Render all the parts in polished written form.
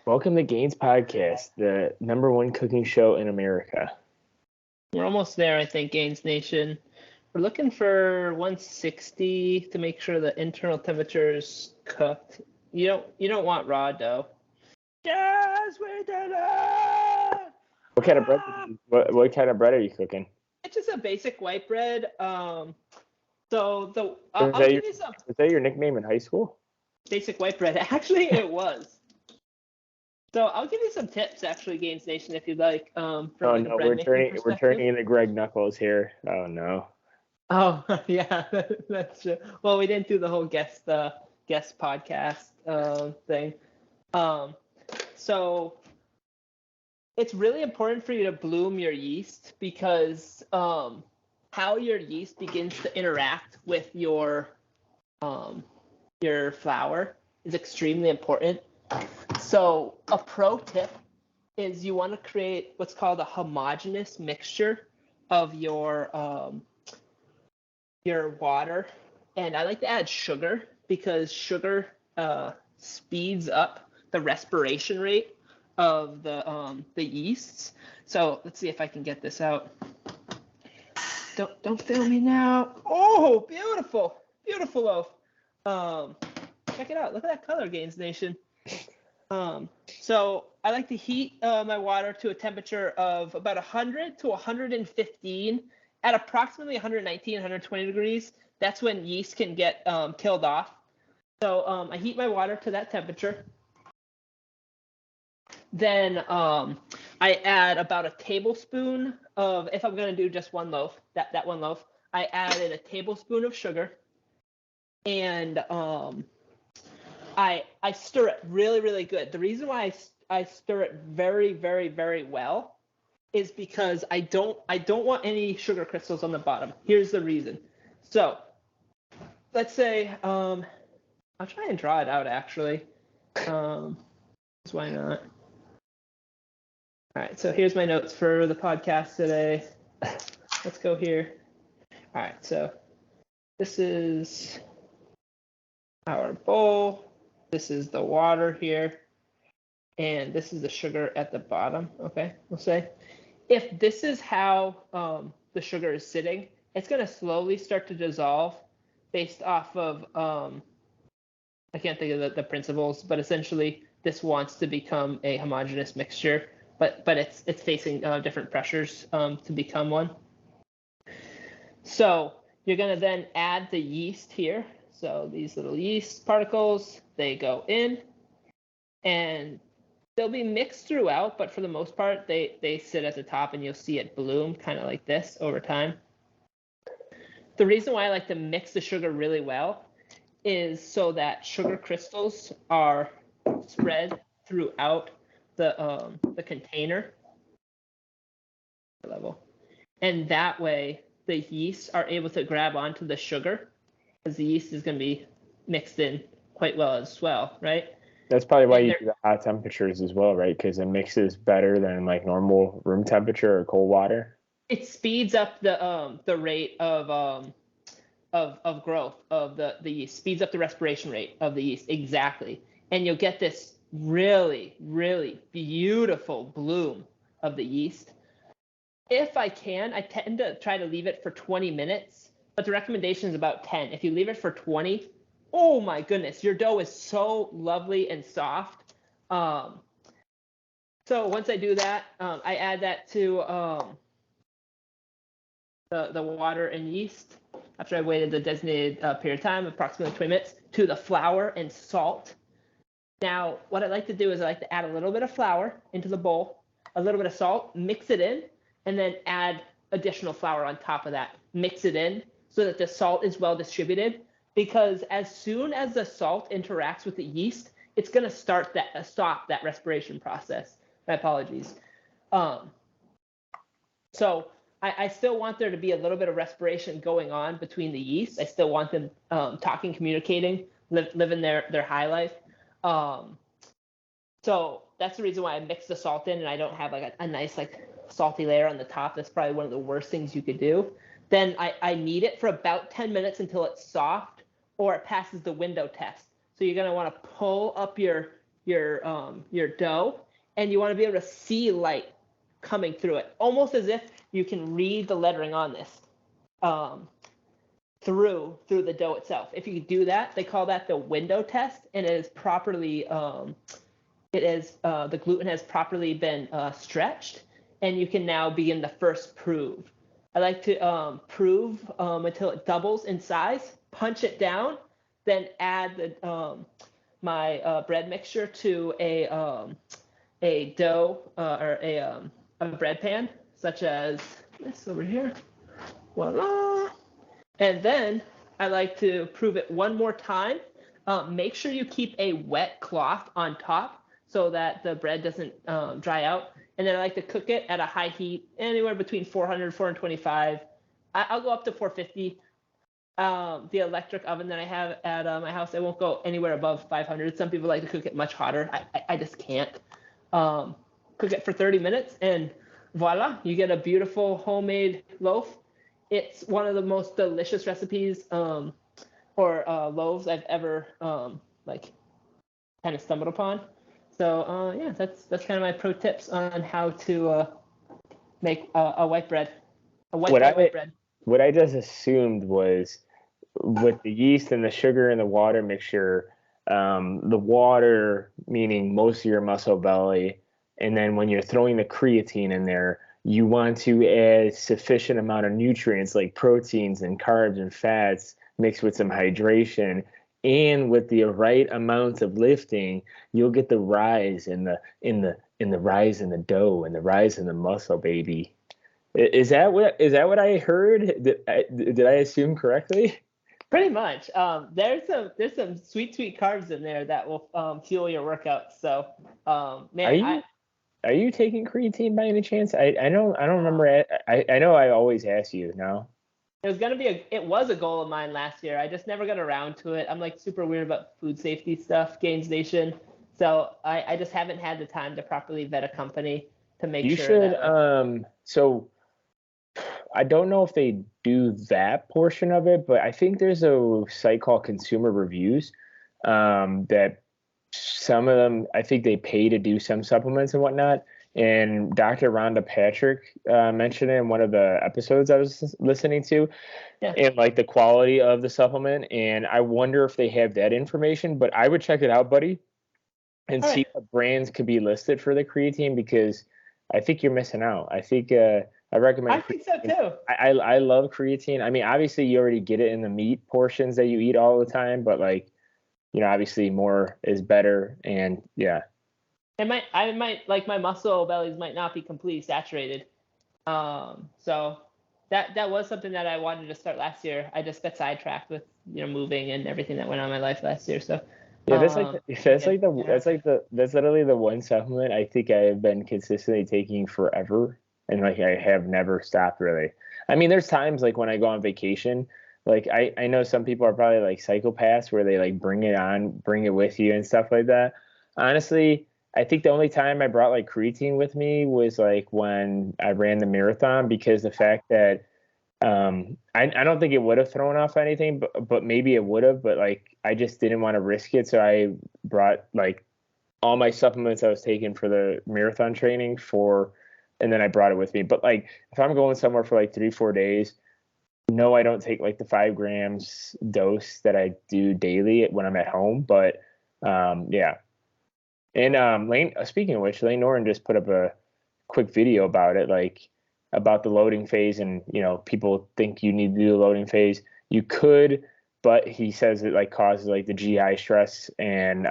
Welcome to Gainz Podcast, the number one cooking show in America. We're almost there, I think, Gainz Nation. We're looking for 160 to make sure the internal temperature is cooked. You don't want raw dough. Yes, we did it! What kind of bread? What kind of bread are you cooking? It's just a basic white bread. Was I'll that give you some Was that your nickname in high school? basic white bread. Actually, it was. So I'll give you some tips, actually, Gainz Nation, if you'd like. From like a bread making we're perspective. turning into Greg Knuckles here. Oh no. Oh yeah, that's true. Well, we didn't do the whole guest podcast thing. So it's really important for you to bloom your yeast because how your yeast begins to interact with your flour is extremely important. So a pro tip is you want to create what's called a homogeneous mixture of your water, and I like to add sugar because sugar speeds up the respiration rate of the yeasts. So let's see if I can get this out. Don't fail me now. Oh, beautiful loaf. Check it out. Look at that color, Gainz Nation. So I like to heat my water to a temperature of about 100 to 115 at approximately 119, 120 degrees. That's when yeast can get killed off. So I heat my water to that temperature. Then I add about a tablespoon of, if I'm going to do just one loaf, that one loaf, I added a tablespoon of sugar. And I stir it really, really good. The reason why I stir it very, very, very well is because I don't want any sugar crystals on the bottom. Here's the reason. So let's say I'll try and draw it out actually. Why not? All right, so here's my notes for the podcast today. Let's go here. All right, so this is our bowl. This is the water here, and this is the sugar at the bottom, okay, we'll say. If this is how the sugar is sitting, it's going to slowly start to dissolve based off of, I can't think of the principles, but essentially this wants to become a homogeneous mixture, but it's facing different pressures to become one. So you're going to then add the yeast here. So these little yeast particles, they go in and they'll be mixed throughout, but for the most part, they sit at the top and you'll see it bloom kind of like this over time. The reason why I like to mix the sugar really well is so that sugar crystals are spread throughout the container level. And that way the yeasts are able to grab onto the sugar, because the yeast is going to be mixed in quite well as well, right? That's probably why you do the hot temperatures as well, right? Because it mixes better than like normal room temperature or cold water. It speeds up the rate of growth of the yeast, speeds up the respiration rate of the yeast, exactly. And you'll get this really, really beautiful bloom of the yeast. If I can, I tend to try to leave it for 20 minutes, but the recommendation is about 10. If you leave it for 20, oh my goodness, your dough is so lovely and soft. So once I do that, I add that to the water and yeast after I waited the designated period of time, approximately 20 minutes, to the flour and salt. Now, what I like to do is I like to add a little bit of flour into the bowl, a little bit of salt, mix it in, and then add additional flour on top of that. Mix it in so that the salt is well distributed, because as soon as the salt interacts with the yeast, it's going to stop that respiration process. My apologies. So I still want there to be a little bit of respiration going on between the yeast. I still want them talking, communicating, living their high life. So that's the reason why I mix the salt in and I don't have like a nice like salty layer on the top. That's probably one of the worst things you could do. Then I knead it for about 10 minutes until it's soft or it passes the window test. So you're going to want to pull up your your dough, and you want to be able to see light coming through it, almost as if you can read the lettering on this through the dough itself. If you do that, they call that the window test, and it is properly the gluten has properly been stretched, and you can now begin the first prove. I like to prove until it doubles in size, punch it down, then add my bread mixture to a dough or a bread pan, such as this over here. Voila! And then I like to prove it one more time. Make sure you keep a wet cloth on top so that the bread doesn't dry out. And then I like to cook it at a high heat, anywhere between 400 and 425. I'll go up to 450. The electric oven that I have at my house, I won't go anywhere above 500. Some people like to cook it much hotter. I just can't. Cook it for 30 minutes, and voila, you get a beautiful homemade loaf. It's one of the most delicious recipes or loaves I've ever like kind of stumbled upon. So yeah, that's kind of my pro tips on how to make a white bread, white bread. What I just assumed was with the yeast and the sugar and the water mixture, the water meaning most of your muscle belly, and then when you're throwing the creatine in there, you want to add sufficient amount of nutrients like proteins and carbs and fats mixed with some hydration. And with the right amount of lifting, you'll get the rise in the rise in the dough and the rise in the muscle, baby. Is that what I heard? Did I assume correctly? Pretty much. There's some sweet carbs in there that will fuel your workouts. So man, Are you taking creatine by any chance? I don't remember. I know I always ask you. No. It was a goal of mine last year. I just never got around to it. I'm like super weird about food safety stuff, Gainz Nation. So I just haven't had the time to properly vet a company to make You sure should. So I don't know if they do that portion of it, but I think there's a site called Consumer Reviews that some of them, I think they pay to do some supplements and whatnot. And Dr. Rhonda Patrick mentioned it in one of the episodes I was listening to, Yeah. and like the quality of the supplement. And I wonder if they have that information, but I would check it out, buddy, and All see right. what brands could be listed for the creatine, because I think you're missing out. I think I recommend. I think so too. I love creatine. I mean, obviously you already get it in the meat portions that you eat all the time, but like, you know, obviously more is better. And yeah. I might like my muscle bellies might not be completely saturated. So that was something that I wanted to start last year. I just got sidetracked with moving and everything that went on in my life last year. So Yeah, that's literally the one supplement I think I have been consistently taking forever, and like I have never stopped really. I mean, there's times like when I go on vacation, like I know some people are probably like psychopaths where they like bring it with you and stuff like that. Honestly, I think the only time I brought like creatine with me was like when I ran the marathon, because the fact that I don't think it would have thrown off anything, but maybe it would have, but like I just didn't want to risk it. So I brought like all my supplements I was taking for the marathon training and then I brought it with me. But like if I'm going somewhere for like 3-4 days, no, I don't take like the 5 grams dose that I do daily when I'm at home. But yeah. And Lane, speaking of which, Lane Norton just put up a quick video about it, like about the loading phase, and people think you need to do the loading phase. You could, but he says it like causes like the GI stress, and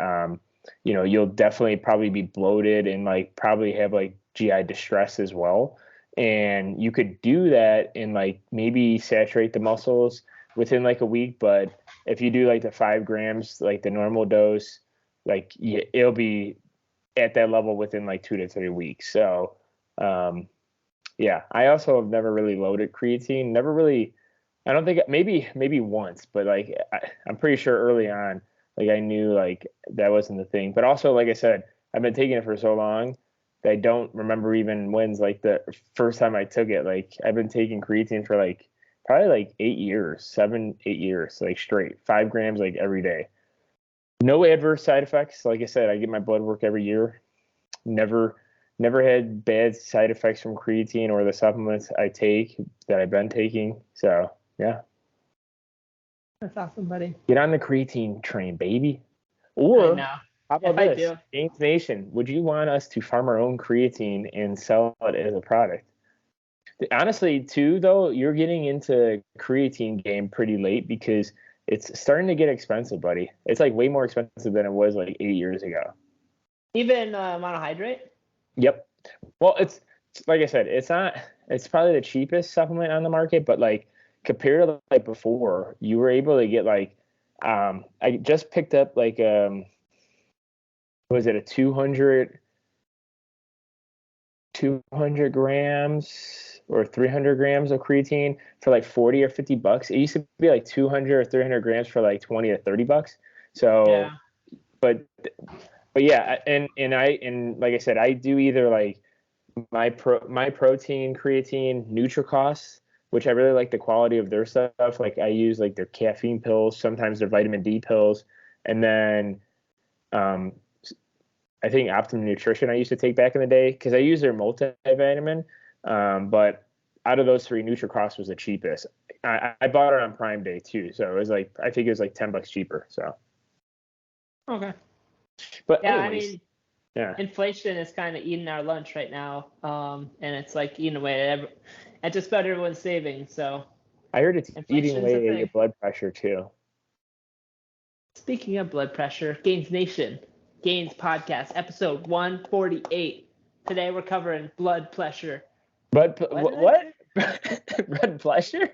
you'll definitely probably be bloated and like probably have like GI distress as well. And you could do that and like maybe saturate the muscles within like a week, but if you do like the 5 grams, like the normal dose, like it'll be at that level within like 2 to 3 weeks. So yeah, I also have never really loaded creatine. Never really. I don't think maybe once, but like I'm pretty sure early on, like I knew like that wasn't the thing. But also, like I said, I've been taking it for so long that I don't remember even when's like the first time I took it. Like I've been taking creatine for like probably like 8 years, 7, 8 years, like straight 5 grams like every day. No adverse side effects. Like I said, I get my blood work every year. Never had bad side effects from creatine or the supplements I take that I've been taking. So yeah. That's awesome, buddy. Get on the creatine train, baby. I Or know. how about If I this? do, Gainz Nation, would you want us to farm our own creatine and sell it as a product? Honestly, too, though, you're getting into creatine game pretty late because it's starting to get expensive, buddy. It's like way more expensive than it was like 8 years ago. even monohydrate. Yep. Well, it's like I said, it's not. It's probably the cheapest supplement on the market, but like compared to like before, you were able to get like, I just picked up like was it a 200 grams or 300 grams of creatine for like 40 or 50 bucks. It used to be like 200 or 300 grams for like 20 or 30 bucks. So, Yeah. but yeah, and like I said, I do either like my protein creatine Nutricos, which I really like the quality of their stuff. Like I use like their caffeine pills, sometimes their vitamin D pills, and then um, I think Optimum Nutrition I used to take back in the day because I use their multivitamin. But out of those three, Nutricross was the cheapest. I bought it on Prime Day too, so it was like I think it was like $10 cheaper. So, Okay. but Yeah, anyways, I mean, yeah, inflation is kind of eating our lunch right now, and it's like eating away at just about everyone's savings. So I heard it's eating inflation's a away at your thing. blood pressure too. Speaking of blood pressure, Gainz Nation, Gainz Podcast, episode 148. Today we're covering blood pressure. But What? what? Blood pressure?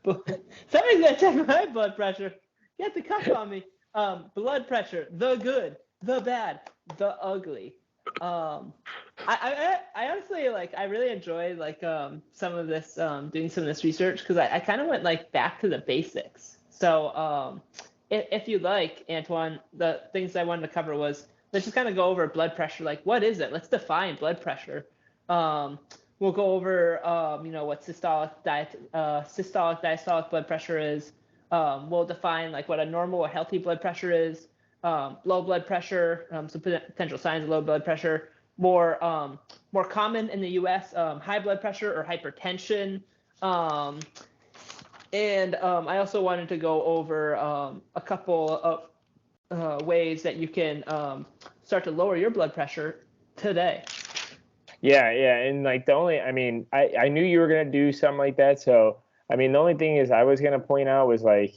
Somebody's gonna check my blood pressure. Get the cuff on me. Blood pressure, the good, the bad, the ugly. I honestly like. I really enjoyed like some of this doing some of this research because I kind of went like back to the basics. So if you like, Antoine, the things I wanted to cover was let's just kind of go over blood pressure. Like, what is it? Let's define blood pressure. We'll go over, what systolic, diastolic blood pressure is. We'll define like what a normal or healthy blood pressure is. Low blood pressure, some potential signs of low blood pressure. More common in the U.S. High blood pressure or hypertension. And I also wanted to go over a couple of ways that you can start to lower your blood pressure today. Yeah, and like I mean, I knew you were gonna do something like that. So I mean, the only thing is I was gonna point out was like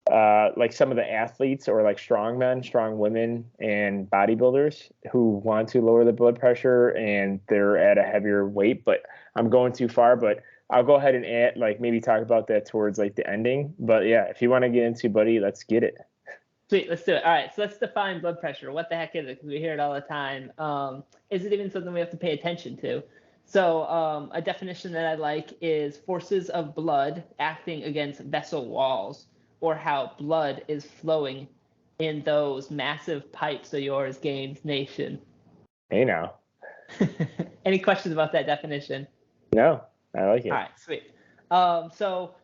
some of the athletes or like strong men, strong women, and bodybuilders who want to lower the blood pressure and they're at a heavier weight. But I'm going too far. But I'll go ahead and add like maybe talk about that towards like the ending. But yeah, if you want to get into, buddy, let's get it. Sweet, let's do it. All right, so let's define blood pressure. What the heck is it? Because we hear it all the time. Is it even something we have to pay attention to? So a definition that I like is forces of blood acting against vessel walls, or how blood is flowing in those massive pipes of yours, Gainz Nation. Hey now. Any questions about that definition? No, I like it. All right, sweet. So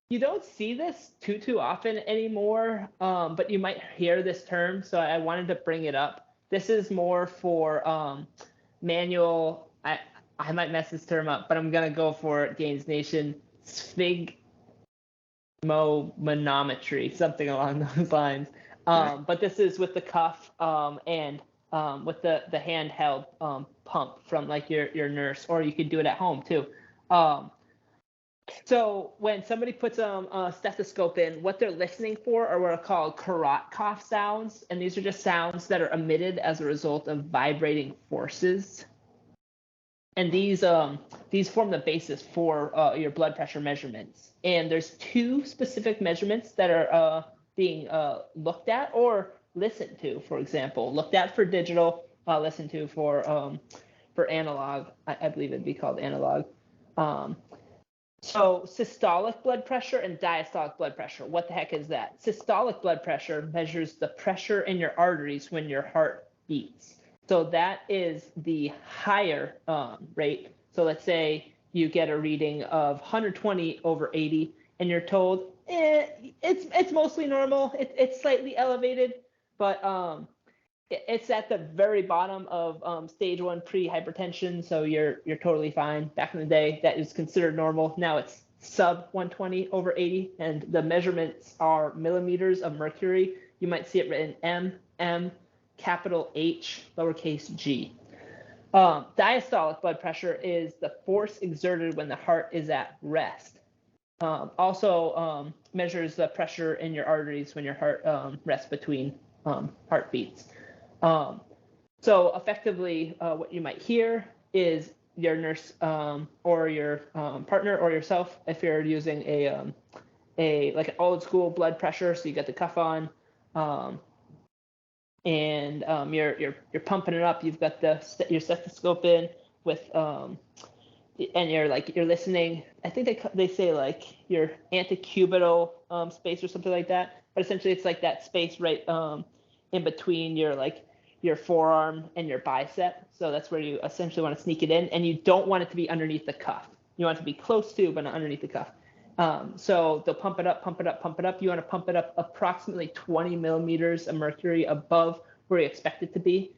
you don't see this too often anymore, but you might hear this term, so I wanted to bring it up. This is more for manual. I might mess this term up, but I'm gonna go for it. Gainz Nation, sphygmomanometry, something along those lines. But this is with the cuff and with the handheld pump from like your nurse, or you could do it at home too. So when somebody puts a stethoscope in, what they're listening for are what are called carrot cough sounds, and these are just sounds that are emitted as a result of vibrating forces. And these form the basis for your blood pressure measurements. And there's two specific measurements that are being looked at or listened to. For example, looked at for digital, listened to for analog. I believe it'd be called analog. So systolic blood pressure and diastolic blood pressure. What the heck is that? Systolic blood pressure measures the pressure in your arteries when your heart beats. So that is the higher rate. So let's say you get a reading of 120 over 80, and you're told it's mostly normal. It's slightly elevated. but it's at the very bottom of stage 1 pre-hypertension, so you're totally fine. Back in the day, that is considered normal. Now it's sub 120/80, and the measurements are millimeters of mercury. You might see it written MM, capital H, lowercase g. Diastolic blood pressure is the force exerted when the heart is at rest. Also measures the pressure in your arteries when your heart rests between heartbeats. So effectively, what you might hear is your nurse or your partner or yourself, if you're using like an old school blood pressure, so you got the cuff on, and you're pumping it up. You've got your stethoscope in with and you're listening. I think they say like your antecubital space or something like that, but essentially it's like that space right in between your forearm and your bicep. So that's where you essentially want to sneak it in, and you don't want it to be underneath the cuff. You want it to be close to, but not underneath the cuff. So they'll pump it up, pump it up, pump it up. You want to pump it up approximately 20 millimeters of mercury above where you expect it to be.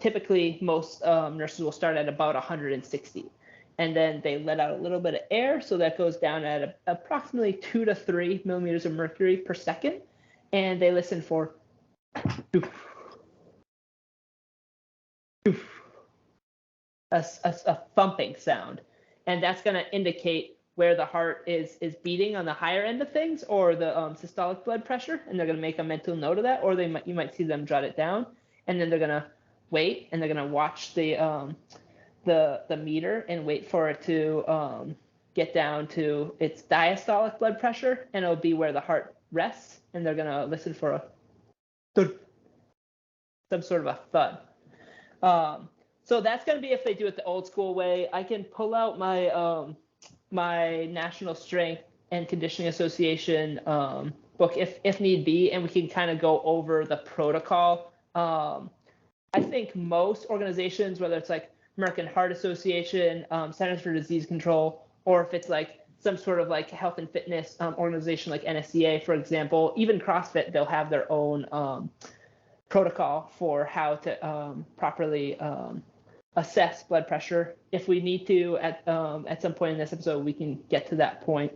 Typically, most nurses will start at about 160. And then they let out a little bit of air, so that goes down at approximately 2 to 3 millimeters of mercury per second. And they listen for a thumping sound. And that's going to indicate where the heart is beating on the higher end of things, or the systolic blood pressure, and they're going to make a mental note of that, or you might see them jot it down, and then they're going to wait, and they're going to watch the meter and wait for it to get down to its diastolic blood pressure, and it'll be where the heart rests, and they're going to listen for a thud, some sort of a thud. So that's going to be if they do it the old school way. I can pull out my my National Strength and Conditioning Association book if need be, and we can kind of go over the protocol. I think most organizations, whether it's like American Heart Association, Centers for Disease Control, or if it's like some sort of like health and fitness organization like NSCA, for example, even CrossFit, they'll have their own protocol for how to properly assess blood pressure. If we need to at some point in this episode, we can get to that point.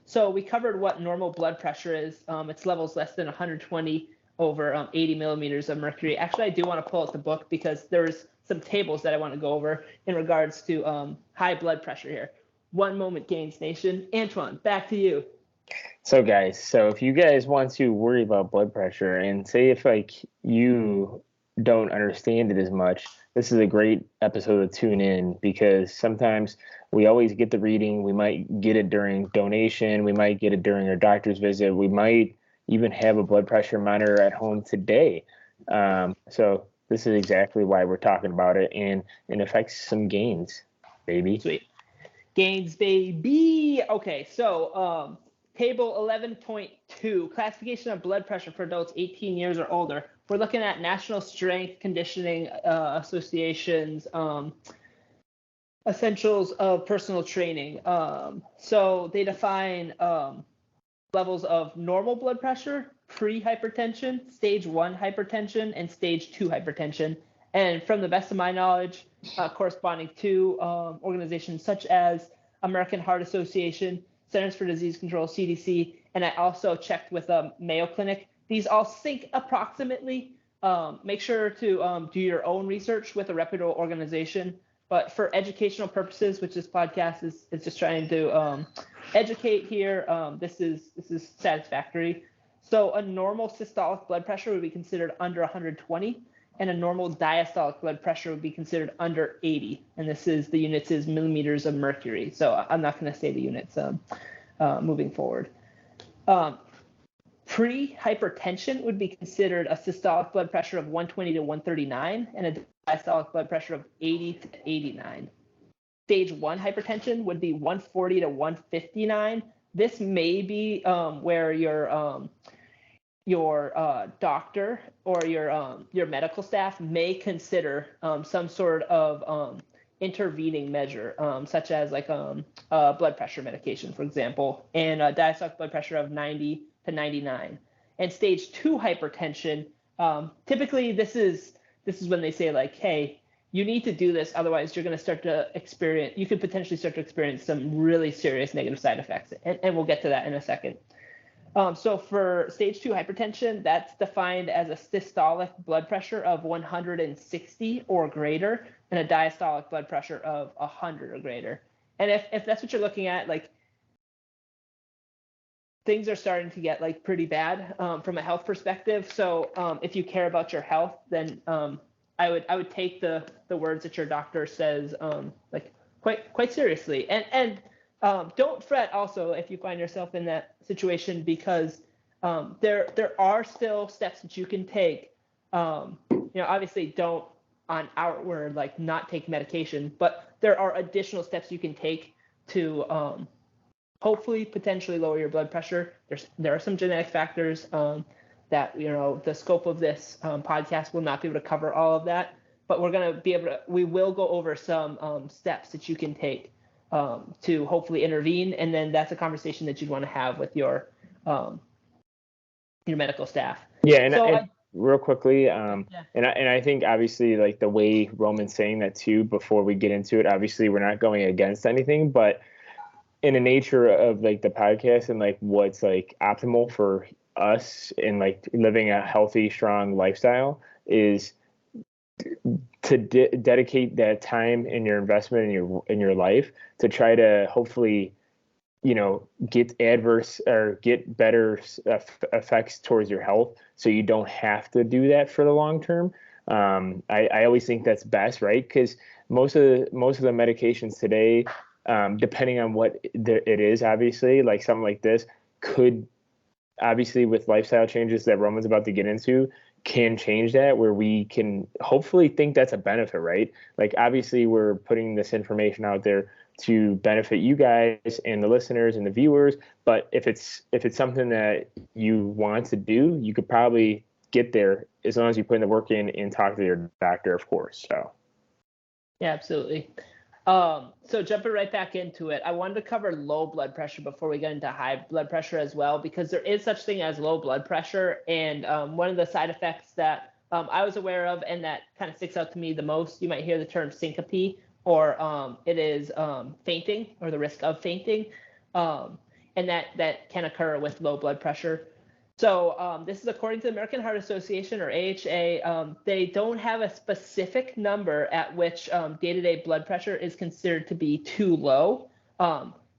So we covered what normal blood pressure is. It's levels less than 120 over 80 millimeters of mercury. Actually, I do want to pull out the book because there's some tables that I want to go over in regards to high blood pressure here. One moment, Gainz Nation. Antoine, back to you. So guys, if you guys want to worry about blood pressure, and say if like you don't understand it as much, this is a great episode to tune in, because sometimes we always get the reading. We might get it during donation. We might get it during our doctor's visit. We might even have a blood pressure monitor at home today. So this is exactly why we're talking about it, and it affects some gains, baby. Sweet. Gains, baby. Okay, so table 11.2, classification of blood pressure for adults 18 years or older. We're looking at National Strength Conditioning Association's essentials of personal training. So they define levels of normal blood pressure, pre-hypertension, stage 1 hypertension, and stage 2 hypertension. And from the best of my knowledge, corresponding to organizations such as American Heart Association, Centers for Disease Control, CDC, and I also checked with Mayo Clinic. These all sync approximately. Make sure to do your own research with a reputable organization. But for educational purposes, which this podcast is just trying to educate here, this is satisfactory. So a normal systolic blood pressure would be considered under 120, and a normal diastolic blood pressure would be considered under 80. And the units is millimeters of mercury. So I'm not going to say the units moving forward. Pre-hypertension would be considered a systolic blood pressure of 120 to 139 and a diastolic blood pressure of 80 to 89. Stage 1 hypertension would be 140 to 159. This may be where your doctor or your medical staff may consider some sort of intervening measure, such as like blood pressure medication, for example, and a diastolic blood pressure of 90 to 99. And stage 2 hypertension, typically this is when they say like, hey, you need to do this, otherwise you could potentially start to experience some really serious negative side effects. And we'll get to that in a second. So for stage 2 hypertension, that's defined as a systolic blood pressure of 160 or greater and a diastolic blood pressure of 100 or greater. And if that's what you're looking at, like, things are starting to get like pretty bad from a health perspective. So if you care about your health, then I would take the words that your doctor says like quite seriously. And don't fret also if you find yourself in that situation, because there are still steps that you can take. Obviously don't on our word like not take medication, but there are additional steps you can take to hopefully potentially lower your blood pressure. There are some genetic factors that the scope of this podcast will not be able to cover all of that, but we will go over some steps that you can take to hopefully intervene, and then that's a conversation that you'd want to have with your medical staff. Yeah, and real quickly, and I think obviously like the way Roman's saying that too, before we get into it, obviously we're not going against anything, but in the nature of like the podcast and like what's like optimal for us in like living a healthy, strong lifestyle is to dedicate that time in your investment in your life to try to hopefully get adverse or get better effects towards your health, so you don't have to do that for the long term. I always think that's best, right? Because most of the medications today, depending on what it is, obviously, like something like this could, obviously with lifestyle changes that Roman's about to get into, can change that, where we can hopefully think that's a benefit, right? Like obviously we're putting this information out there to benefit you guys and the listeners and the viewers, but if it's something that you want to do, you could probably get there as long as you put in the work in and talk to your doctor, of course. So yeah, absolutely. So jumping right back into it, I wanted to cover low blood pressure before we get into high blood pressure as well, because there is such thing as low blood pressure. And one of the side effects that I was aware of and that kind of sticks out to me the most, you might hear the term syncope, or it is fainting, or the risk of fainting. And that can occur with low blood pressure. So this is according to the American Heart Association, or AHA. They don't have a specific number at which day-to-day blood pressure is considered to be too low,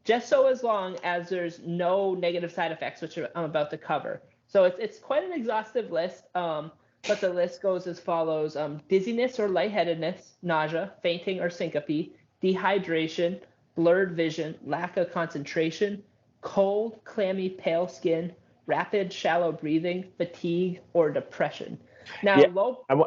just so as long as there's no negative side effects, which I'm about to cover. So it's quite an exhaustive list, but the list goes as follows: dizziness or lightheadedness, nausea, fainting or syncope, dehydration, blurred vision, lack of concentration, cold, clammy, pale skin, rapid, shallow breathing, fatigue, or depression. Now, yeah,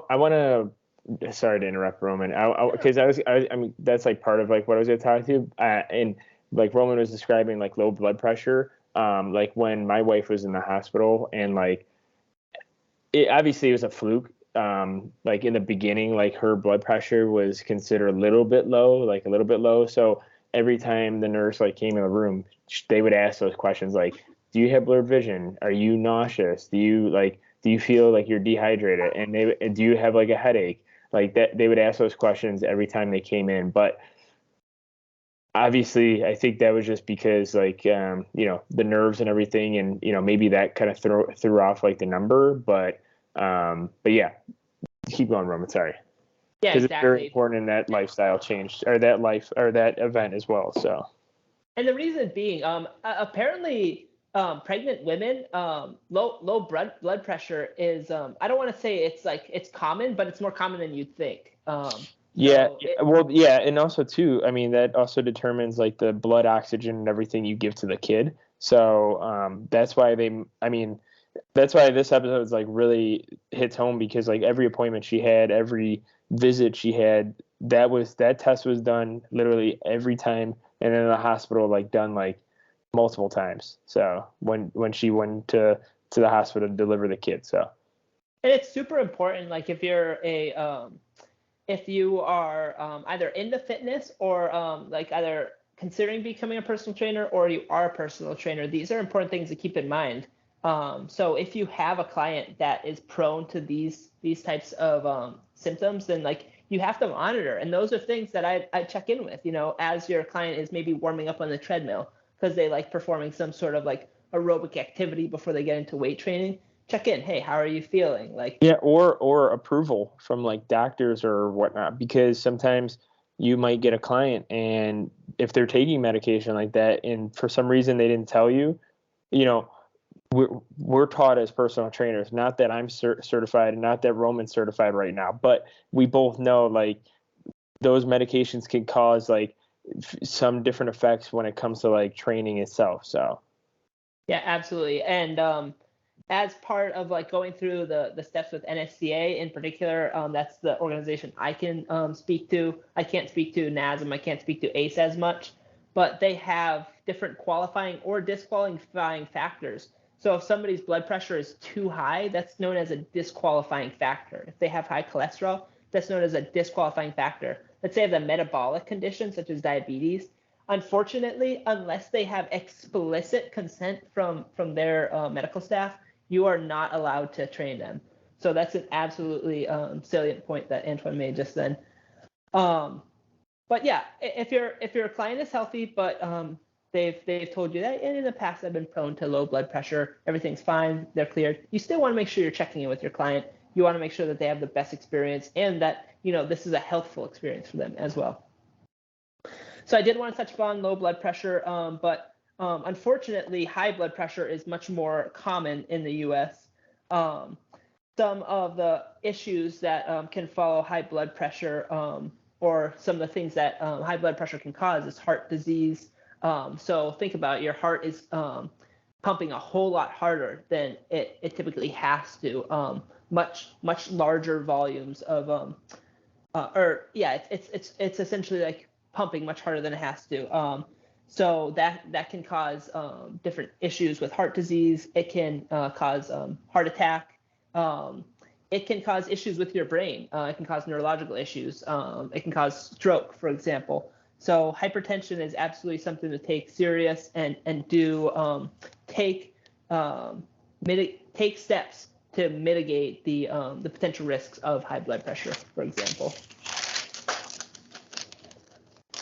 I want to. Sorry to interrupt, Roman. Because I mean, that's like part of like what I was going to talk to you. And like Roman was describing like low blood pressure. Like when my wife was in the hospital, and like obviously it was a fluke. Like in the beginning, like her blood pressure was considered a little bit low. So every time the nurse like came in the room, they would ask those questions like, do you have blurred vision? Are you nauseous? Do you feel like you're dehydrated? And do you have like a headache? Like that, they would ask those questions every time they came in. But obviously, I think that was just because like, the nerves and everything, and, maybe that kind of threw off like the number, but yeah, keep going, Roman. Sorry. Yeah, because exactly. it's very important in that lifestyle change, or that event as well. So, and the reason being, apparently, pregnant women, low blood pressure is, I don't want to say it's common, but it's more common than you'd think. And also too, I mean, that also determines like the blood oxygen and everything you give to the kid. So that's why that's why this episode is like really hits home, because like every appointment she had, every visit she had, that test was done literally every time, and then in the hospital like done like multiple times. So when she went to the hospital to deliver the kid. So, and it's super important, like if you're if you are either into fitness or like either considering becoming a personal trainer, or you are a personal trainer, these are important things to keep in mind. So if you have a client that is prone to these types of symptoms, then like you have to monitor. And those are things that I check in with, as your client is maybe warming up on the treadmill because they like performing some sort of like aerobic activity before they get into weight training. Check in. Hey, how are you feeling? Like, yeah, or approval from like doctors or whatnot, because sometimes you might get a client and if they're taking medication like that and for some reason they didn't tell you, you know, we're taught as personal trainers, not that I'm certified and not that Roman's certified right now, but we both know like those medications can cause like some different effects when it comes to like training itself. So yeah, absolutely. And as part of like going through the steps with NSCA in particular, that's the organization I can speak to. I can't speak to NASM, I can't speak to ACE as much, but they have different qualifying or disqualifying factors. So if somebody's blood pressure is too high, that's known as a disqualifying factor. If they have high cholesterol, that's known as a disqualifying factor. Let's say they have a metabolic condition such as diabetes. Unfortunately, unless they have explicit consent from their medical staff, you are not allowed to train them. So that's an absolutely salient point that Antoine made just then. But yeah, if your client is healthy, but they've told you that in the past I've been prone to low blood pressure, everything's fine, they're cleared, you still want to make sure you're checking in with your client. You want to make sure that they have the best experience and that this is a healthful experience for them as well. So I did want to touch upon low blood pressure, but unfortunately, high blood pressure is much more common in the U.S. Some of the issues that can follow high blood pressure, or some of the things that high blood pressure can cause, is heart disease. So think about it, your heart is pumping a whole lot harder than it typically has to. Much larger volumes of it's essentially like pumping much harder than it has to. So that can cause different issues with heart disease. It can cause heart attack. It can cause issues with your brain. It can cause neurological issues. It can cause stroke, for example. So hypertension is absolutely something to take serious and do take steps to mitigate the potential risks of high blood pressure, for example.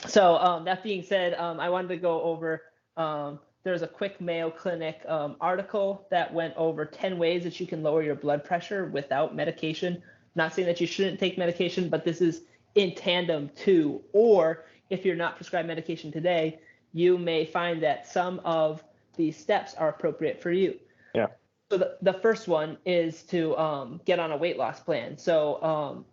So that being said, I wanted to go over, there's a quick Mayo Clinic article that went over 10 ways that you can lower your blood pressure without medication. Not saying that you shouldn't take medication, but this is in tandem to, or if you're not prescribed medication today, you may find that some of these steps are appropriate for you. yeah. So the first one is to get on a weight loss plan. So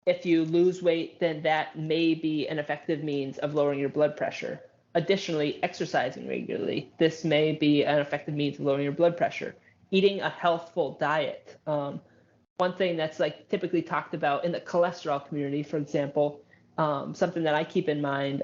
if you lose weight, then that may be an effective means of lowering your blood pressure. Additionally, exercising regularly. This may be an effective means of lowering your blood pressure. Eating a healthful diet. One thing that's like typically talked about in the cholesterol community, for example, something that I keep in mind,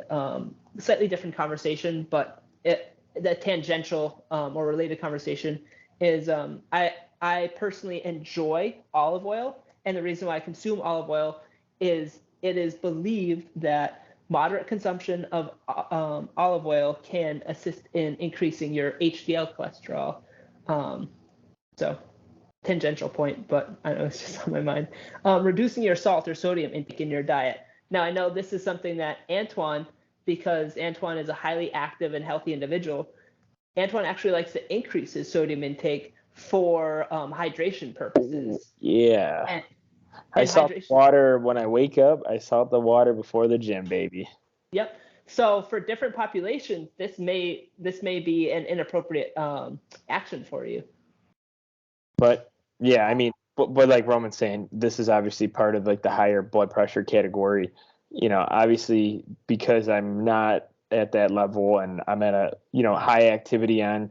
slightly different conversation, but the tangential or related conversation is I personally enjoy olive oil. And the reason why I consume olive oil is it is believed that moderate consumption of olive oil can assist in increasing your HDL cholesterol. So tangential point, but I know it's just on my mind. Reducing your salt or sodium intake in your diet. Now, I know this is something that Antoine, because Antoine is a highly active and healthy individual, Antoine actually likes to increase his sodium intake for hydration purposes. Yeah. And I salt the water when I wake up. I salt the water before the gym, baby. Yep. So for different populations, this may be an inappropriate action for you. But yeah, I mean, but like Roman's saying, this is obviously part of like the higher blood pressure category. Obviously because I'm not at that level and I'm at a high activity on,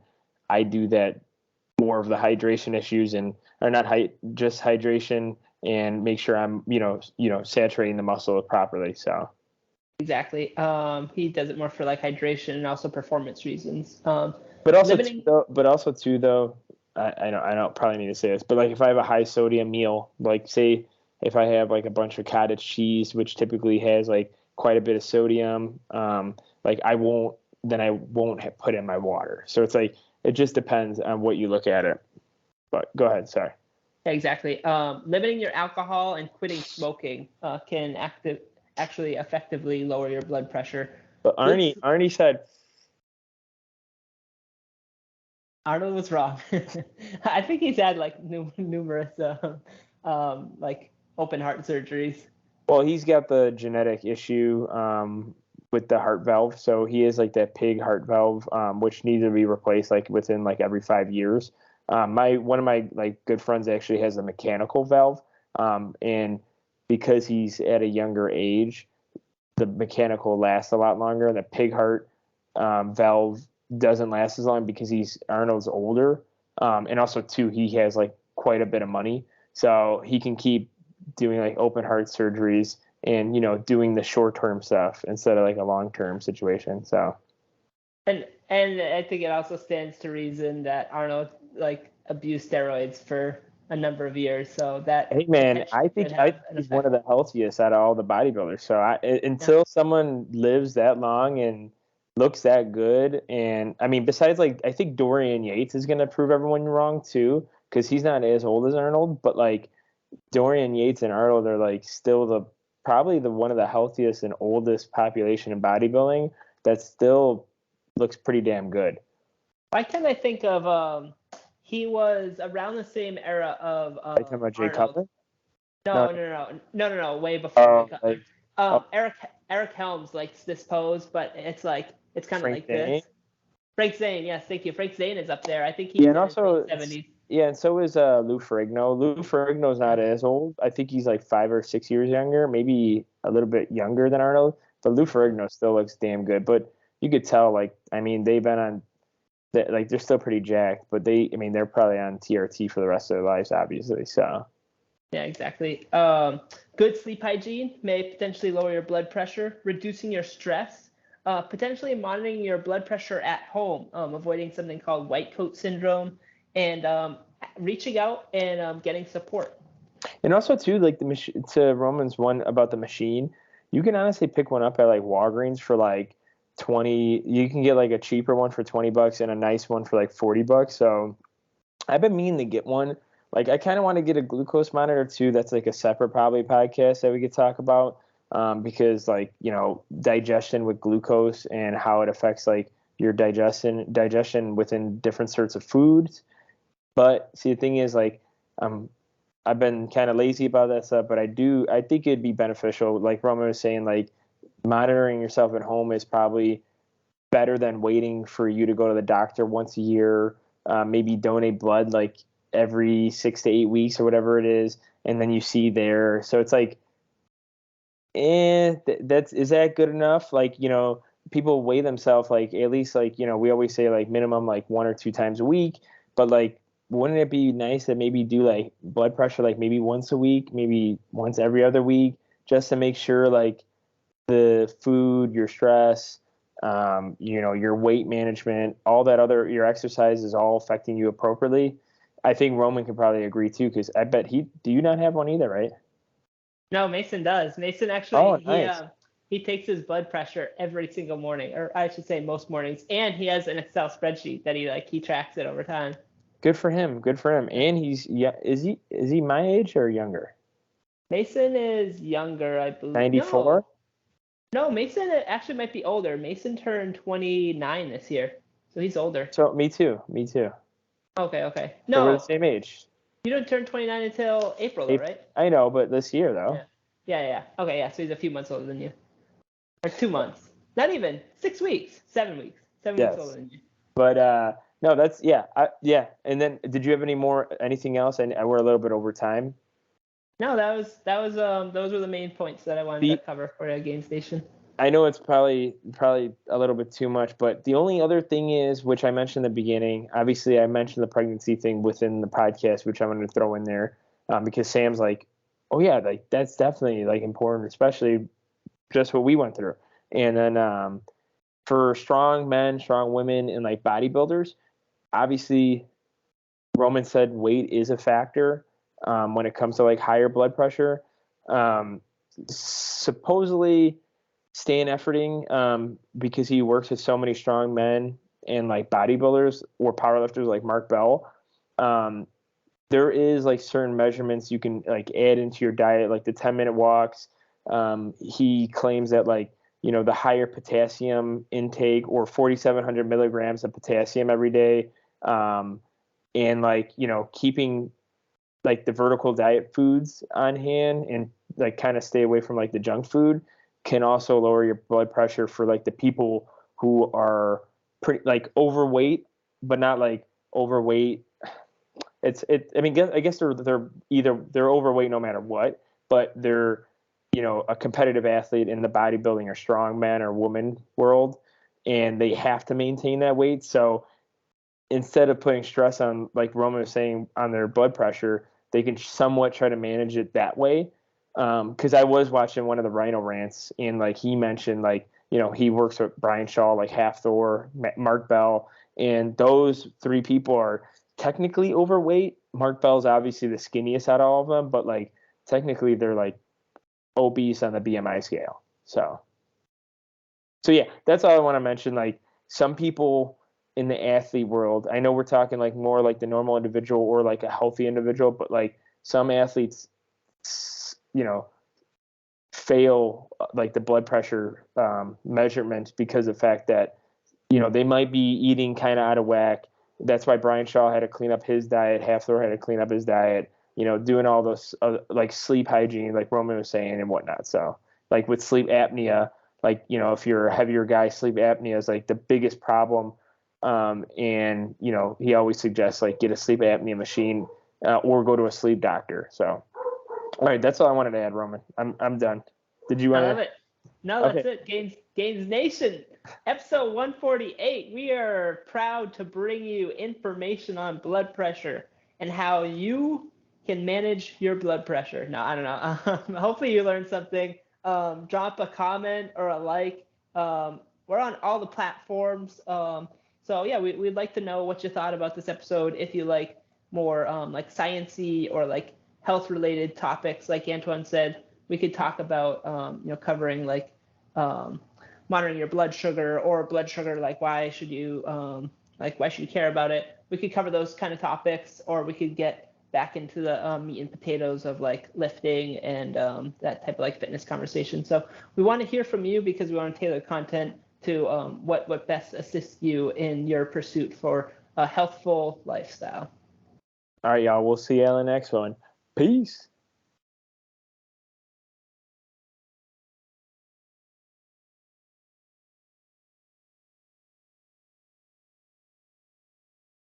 I do that more of the hydration issues or not just hydration, and make sure I'm saturating the muscle properly. So exactly. He does it more for like hydration and also performance reasons. But also too though, I don't probably need to say this, but like if I have a high sodium meal, like say if I have like a bunch of cottage cheese, which typically has like quite a bit of sodium, like I won't put in my water. So it's like it just depends on what you look at it. But go ahead. Sorry. Exactly. Limiting your alcohol and quitting smoking can actually effectively lower your blood pressure. But Arnie said, Arnold was wrong. I think he's had like numerous like open heart surgeries. well, he's got the genetic issue with the heart valve, so he is like that pig heart valve, which needs to be replaced like within like every 5 years. One of my like good friends actually has a mechanical valve, and because he's at a younger age, the mechanical lasts a lot longer. The pig heart valve doesn't last as long because Arnold's older, and also too he has like quite a bit of money, so he can keep doing like open heart surgeries and doing the short term stuff instead of like a long term situation. So. And I think it also stands to reason that Arnold like abused steroids for a number of years, so that. Hey man, I think he's one of the healthiest out of all the bodybuilders. So until someone lives that long and looks that good, and I mean, besides like I think Dorian Yates is gonna prove everyone wrong too, because he's not as old as Arnold, but like Dorian Yates and Arnold are like still probably the one of the healthiest and oldest population in bodybuilding that still looks pretty damn good. Why can't I think of he was around the same era of Are you talking about Jay Arnold. Cutler? No, way before Jay Cutler. Like, Eric Helms likes this pose, but it's kind of like Zane? this. Frank Zane, yes, thank you. Frank Zane is up there. I think he's in his 70s. Yeah, and so is Lou Ferrigno. Lou Ferrigno's not as old. I think he's like 5 or 6 years younger, maybe a little bit younger than Arnold. But Lou Ferrigno still looks damn good. But you could tell, like, I mean, they've been on, like, they're still pretty jacked. But they're probably on TRT for the rest of their lives, obviously. So. Yeah, exactly. Good sleep hygiene may potentially lower your blood pressure, reducing your stress, potentially monitoring your blood pressure at home, avoiding something called white coat syndrome, and reaching out and getting support. And also too, like to Roman's one about the machine, you can honestly pick one up at like Walgreens for like 20. You can get like a cheaper one for $20 and a nice one for like $40. So I've been meaning to get one. Like I kind of want to get a glucose monitor too. That's like a separate probably podcast that we could talk about, because like digestion with glucose and how it affects like your digestion within different sorts of foods. But see, the thing is, like, I've been kind of lazy about that stuff, but I think it'd be beneficial. Like Roman was saying, like, monitoring yourself at home is probably better than waiting for you to go to the doctor once a year, maybe donate blood like every 6 to 8 weeks or whatever it is, and then you see there. So it's like, is that good enough? Like, people weigh themselves like at least like, we always say like minimum like 1 or 2 times a week, but like, wouldn't it be nice to maybe do like blood pressure like maybe once a week, maybe once every other week, just to make sure like the food, your stress, your weight management, all that other, your exercise is all affecting you appropriately. I think Roman could probably agree too, because I bet do you not have one either, right? No, Mason does. Mason actually, nice. He takes his blood pressure every single morning, or I should say most mornings, and he has an Excel spreadsheet that he tracks it over time. Good for him. And is he my age or younger? Mason is younger, I believe. 94? No, Mason actually might be older. Mason turned 29 this year, so he's older. So me too. Okay. No, so we're the same age. You don't turn 29 until April, though, right? I know, but this year though. Yeah. Okay, yeah. So he's a few months older than you, or 2 months. Not even 6 weeks. 7 weeks. 7 weeks older than you. But no, that's yeah. And then, did you have anything else? And we're a little bit over time. No, those were the main points that I wanted to cover for Gainz Nation. I know it's probably a little bit too much, but the only other thing is, which I mentioned in the beginning, obviously I mentioned the pregnancy thing within the podcast, which I'm going to throw in there, because Sam's like, oh yeah, like that's definitely like important, especially just what we went through. And then for strong men, strong women, and like bodybuilders, obviously Roman said weight is a factor when it comes to like higher blood pressure. Supposedly Stan Efforting, because he works with so many strong men and like bodybuilders or powerlifters like Mark Bell, there is like certain measurements you can like add into your diet, like the 10-minute walks. He claims that like, you know, the higher potassium intake or 4,700 milligrams of potassium every day, and like, you know, keeping like the vertical diet foods on hand and like kind of stay away from like the junk food can also lower your blood pressure for like the people who are pretty like overweight, but not like overweight. I mean, I guess they're overweight no matter what, but they're, you know, a competitive athlete in the bodybuilding or strongman or woman world, and they have to maintain that weight. So instead of putting stress on, like Roman was saying, on their blood pressure, they can somewhat try to manage it that way. Because I was watching one of the Rhino rants, and like he mentioned, like, you know, he works with Brian Shaw, like Half Thor, Mark Bell, and those three people are technically overweight. Mark Bell's obviously the skinniest out of all of them, but like technically they're like obese on the BMI scale. So yeah, that's all I want to mention. Like some people in the athlete world, I know we're talking like more like the normal individual or like a healthy individual, but like some athletes, you know, fail like the blood pressure measurement because of the fact that, you know, they might be eating kind of out of whack. That's why Brian Shaw had to clean up his diet. Halfthor had to clean up his diet, you know, doing all those like sleep hygiene, like Roman was saying and whatnot. So like with sleep apnea, like, you know, if you're a heavier guy, sleep apnea is like the biggest problem. And, you know, he always suggests like get a sleep apnea machine or go to a sleep doctor. So, all right, that's all I wanted to add, Roman. I'm done. Did you want to? I love it. No, Okay. that's it. Gainz Nation, episode 148. We are proud to bring you information on blood pressure and how you can manage your blood pressure. No, I don't know. Hopefully you learned something. Drop a comment or a like. We're on all the platforms. So yeah, we'd like to know what you thought about this episode. If you like more like sciencey or like health related topics, like Antoine said, we could talk about you know, covering like monitoring your blood sugar or blood sugar, like why should you care about it. We could cover those kind of topics, or we could get back into the meat and potatoes of like lifting and that type of like fitness conversation. So we want to hear from you because we want to tailor content to what best assists you in your pursuit for a healthful lifestyle. All right, y'all. We'll see you on the next one. Peace.